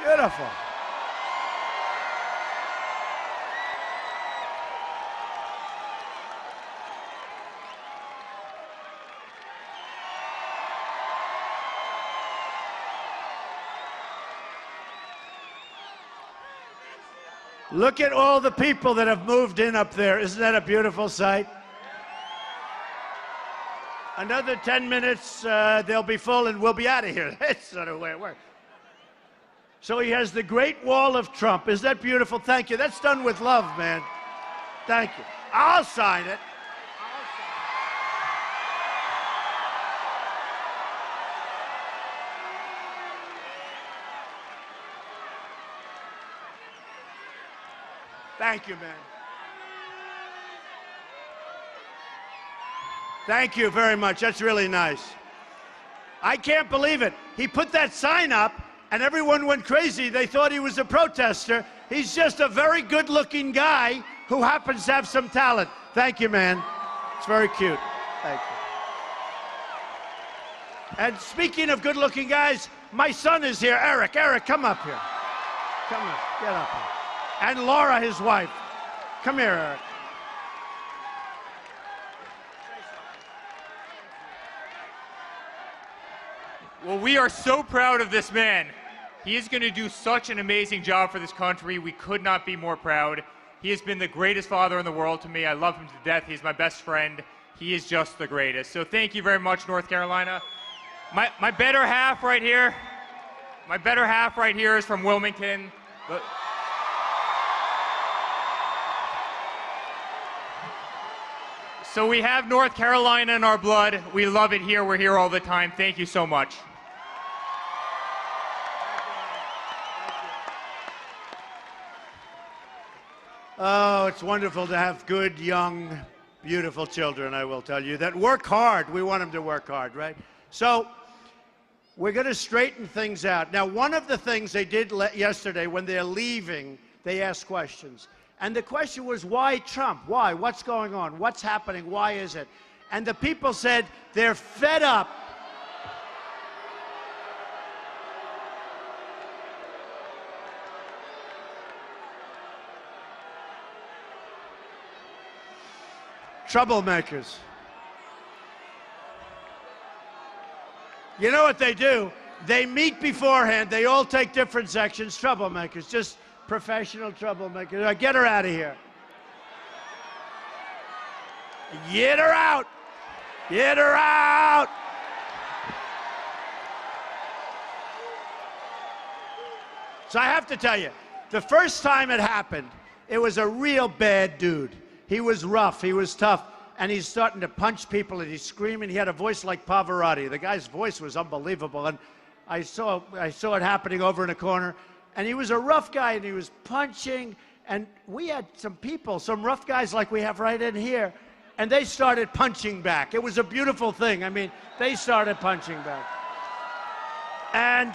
Beautiful. Look at all the people that have moved in up there. Isn't that a beautiful sight? Another 10 minutes, they'll be full and we'll be out of here. That's sort of the way it works. So he has the Great Wall of Trump. Is that beautiful? Thank you. That's done with love, man. Thank you. I'll sign it. Thank you, man. Thank you very much. That's really nice. I can't believe it. He put that sign up, and everyone went crazy. They thought he was a protester. He's just a very good-looking guy who happens to have some talent. Thank you, man. It's very cute. Thank you. And speaking of good-looking guys, my son is here. Eric, come up here. Come on, get up here. And Laura, his wife. Come here, Eric. Well, we are so proud of this man. He is going to do such an amazing job for this country. We could not be more proud. He has been the greatest father in the world to me. I love him to death. He's my best friend. He is just the greatest. So thank you very much, North Carolina. My better half right here. My better half right here is from Wilmington. So we have North Carolina in our blood. We love it here. We're here all the time. Thank you so much. Oh, it's wonderful to have good, young, beautiful children, I will tell you, that work hard. We want them to work hard, right? So we're going to straighten things out. Now, one of the things they did yesterday when they're leaving, they asked questions. And the question was, why Trump? Why? What's going on? What's happening? Why is it? And the people said they're fed up. Troublemakers. You know what they do? They meet beforehand. They all take different sections. Troublemakers. Just professional troublemakers. Right, get her out of here. Get her out. Get her out. So I have to tell you, the first time it happened, it was a real bad dude. He was rough. He was tough. And he's starting to punch people, and he's screaming. He had a voice like Pavarotti. The guy's voice was unbelievable. And I saw it happening over in a corner. And he was a rough guy, and he was punching. And we had some people, some rough guys like we have right in here, and they started punching back. It was a beautiful thing. I mean, they started punching back. And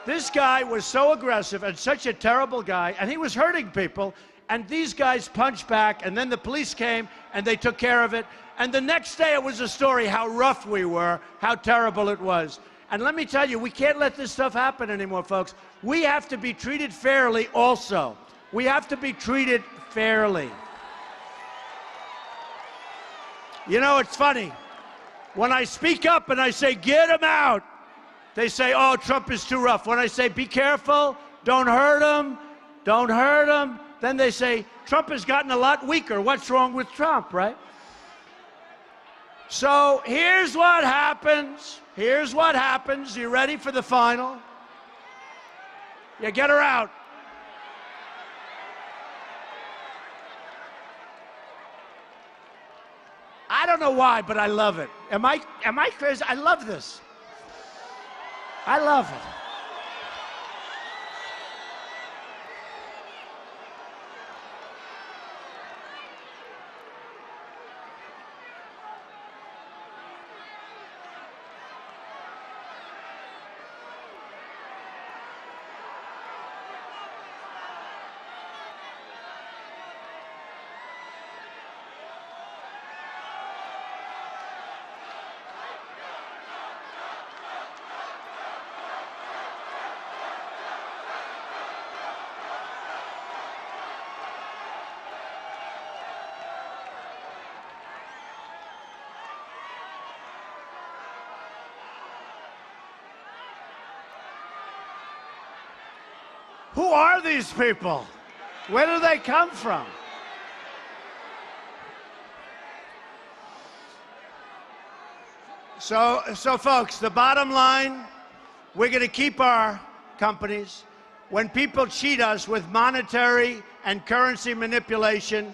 this guy was so aggressive and such a terrible guy, and he was hurting people. And these guys punched back, and then the police came, and they took care of it. And the next day, it was a story how rough we were, how terrible it was. And let me tell you, we can't let this stuff happen anymore, folks. We have to be treated fairly also. We have to be treated fairly. You know, it's funny. When I speak up and I say, get him out, they say, oh, Trump is too rough. When I say, be careful, don't hurt him, don't hurt him, then they say, Trump has gotten a lot weaker. What's wrong with Trump, right? So here's what happens. Here's what happens. You ready for the final? Yeah, get her out. I don't know why, but I love it. Am I crazy? I love this. I love it. Who are these people? Where do they come from? So folks, the bottom line, we're going to keep our companies. When people cheat us with monetary and currency manipulation,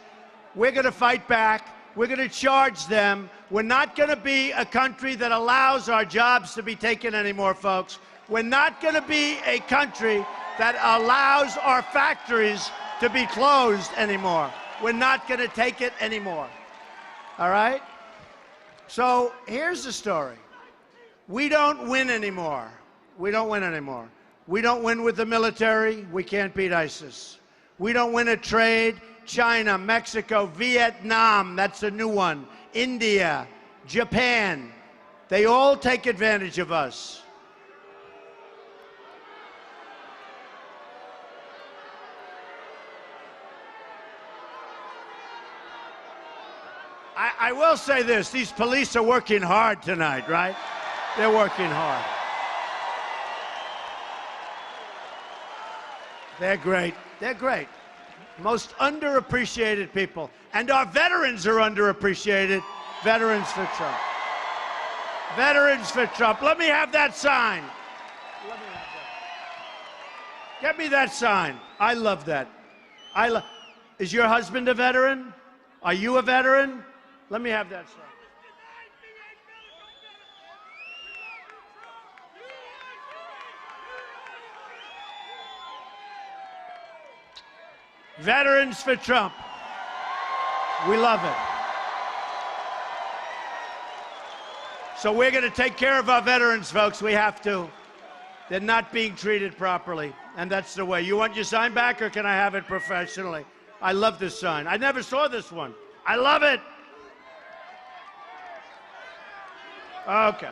we're going to fight back. We're going to charge them. We're not going to be a country that allows our jobs to be taken anymore, folks. We're not going to be a country that allows our factories to be closed anymore. We're not going to take it anymore. All right? So here's the story. We don't win anymore. We don't win anymore. We don't win with the military. We can't beat ISIS. We don't win at trade. China, Mexico, Vietnam, that's a new one. India, Japan, they all take advantage of us. I will say this, these police are working hard tonight, right? They're working hard. They're great. They're great. Most underappreciated people. And our veterans are underappreciated. Veterans for Trump. Veterans for Trump. Let me have that sign. Let me have that. Get me that sign. I love that. Is your husband a veteran? Are you a veteran? Let me have that sign. Veterans for Trump. We love it. So we're going to take care of our veterans, folks. We have to. They're not being treated properly, and that's the way. You want your sign back, or can I have it professionally? I love this sign. I never saw this one. I love it. Okay.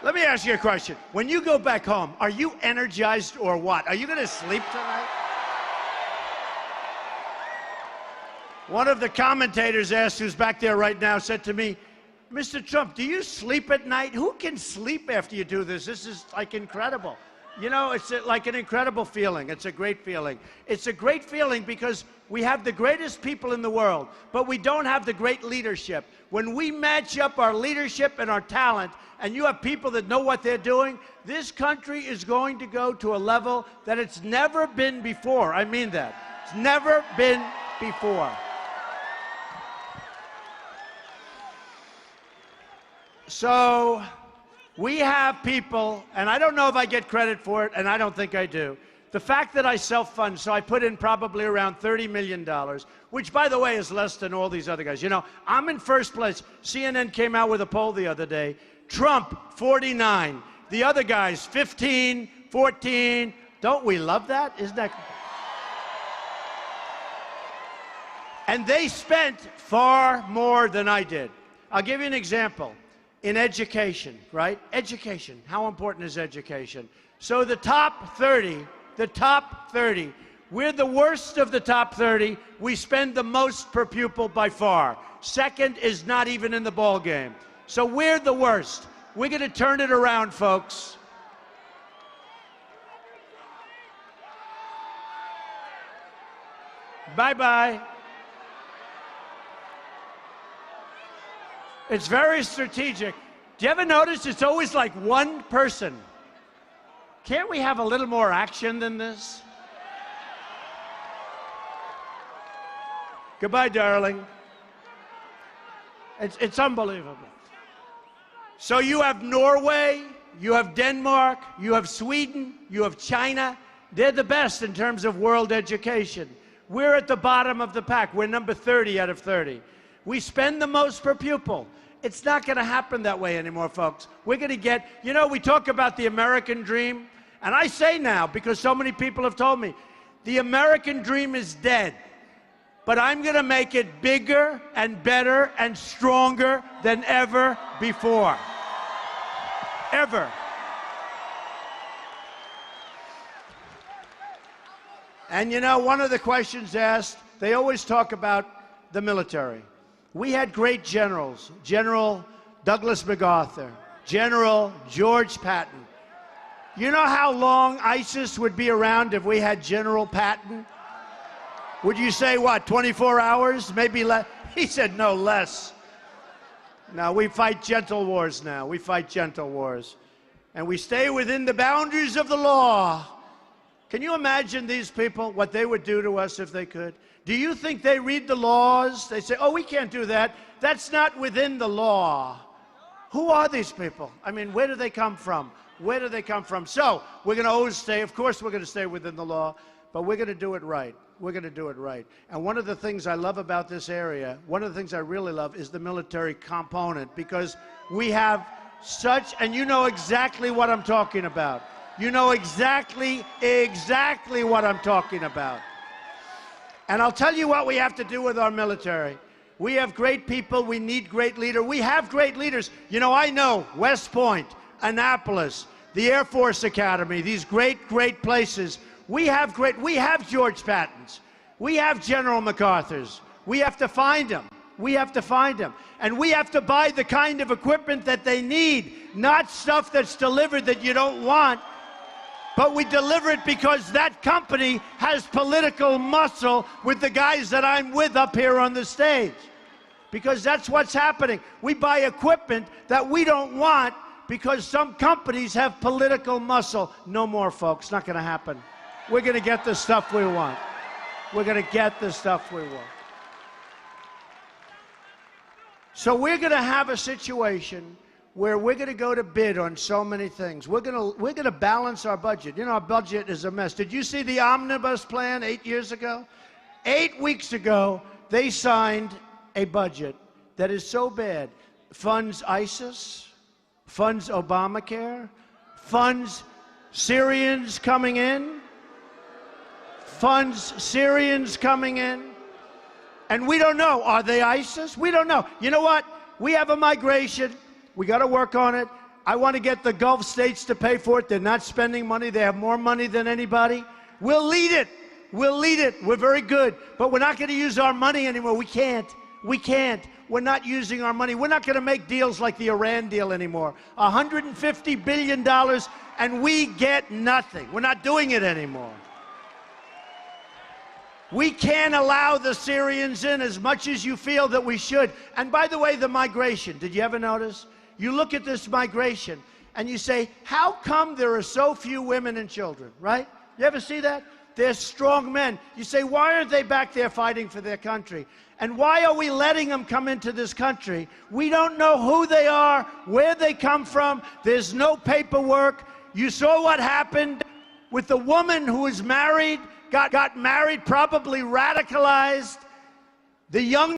Let me ask you a question. When you go back home, are you energized or what? Are you going to sleep tonight? One of the commentators asked, who's back there right now, said to me, Mr. Trump, do you sleep at night? Who can sleep after you do this? This is like incredible. You know, it's like an incredible feeling. It's a great feeling. It's a great feeling because we have the greatest people in the world, but we don't have the great leadership. When we match up our leadership and our talent, and you have people that know what they're doing, this country is going to go to a level that it's never been before. I mean that. It's never been before. So we have people, and I don't know if I get credit for it, and I don't think I do. The fact that I self-fund, so I put in probably around $30 million, which, by the way, is less than all these other guys. You know, I'm in first place. CNN came out with a poll the other day. Trump, 49. The other guys, 15, 14. Don't we love that? Isn't that? And they spent far more than I did. I'll give you an example. In education, right? Education. How important is education? So the top 30, we're the worst of the top 30. We spend the most per pupil by far. Second is not even in the ball game. So we're the worst. We're going to turn it around, folks. Bye-bye. It's very strategic. Do you ever notice it's always like one person? Can't we have a little more action than this? Goodbye, darling. It's unbelievable. So you have Norway, you have Denmark, you have Sweden, you have China. They're the best in terms of world education. We're at the bottom of the pack. We're number 30 out of 30. We spend the most per pupil. It's not going to happen that way anymore, folks. We're going to get, you know, we talk about the American dream. And I say now, because so many people have told me, the American dream is dead. But I'm going to make it bigger and better and stronger than ever before. Ever. And you know, one of the questions asked, they always talk about the military. We had great generals, General Douglas MacArthur, General George Patton. You know how long ISIS would be around if we had General Patton? Would you say, what, 24 hours? Maybe less? He said, no, less. Now, we fight gentle wars now. We fight gentle wars. And we stay within the boundaries of the law. Can you imagine these people, what they would do to us if they could? Do you think they read the laws? They say, oh, we can't do that. That's not within the law. Who are these people? I mean, where do they come from? Where do they come from? So, we're going to always stay, of course we're going to stay within the law, but we're going to do it right. We're going to do it right. And one of the things I love about this area, one of the things I really love is the military component, because we have such, and you know exactly what I'm talking about. You know exactly what I'm talking about. And I'll tell you what we have to do with our military. We have great people. We need great leaders. We have great leaders. You know, I know West Point, Annapolis, the Air Force Academy, these great places. We have George Pattons. We have General MacArthur's. We have to find them. We have to find them. And we have to buy the kind of equipment that they need, not stuff that's delivered that you don't want, but we deliver it because that company has political muscle with the guys that I'm with up here on the stage. Because that's what's happening. We buy equipment that we don't want because some companies have political muscle. No more, folks. Not going to happen. We're going to get the stuff we want. We're going to get the stuff we want. So we're going to have a situation where we're going to go to bid on so many things. We're going to balance our budget. You know, our budget is a mess. Did you see the omnibus plan 8 years ago? 8 weeks ago, they signed a budget that is so bad. Funds ISIS, funds Obamacare, funds Syrians coming in, funds Syrians coming in. And we don't know. Are they ISIS? We don't know. You know what? We have a migration. We got to work on it. I want to get the Gulf states to pay for it. They're not spending money. They have more money than anybody. We'll lead it. We'll lead it. We're very good. But we're not going to use our money anymore. We can't. We can't. We're not using our money. We're not going to make deals like the Iran deal anymore. $150 billion, and we get nothing. We're not doing it anymore. We can't allow the Syrians in as much as you feel that we should. And by the way, the migration, did you ever notice? You look at this migration and you say, how come there are so few women and children, right? You ever see that? They're strong men. You say, why aren't they back there fighting for their country? And why are we letting them come into this country? We don't know who they are, where they come from. There's no paperwork. You saw what happened with the woman who was married, got married, probably radicalized. The young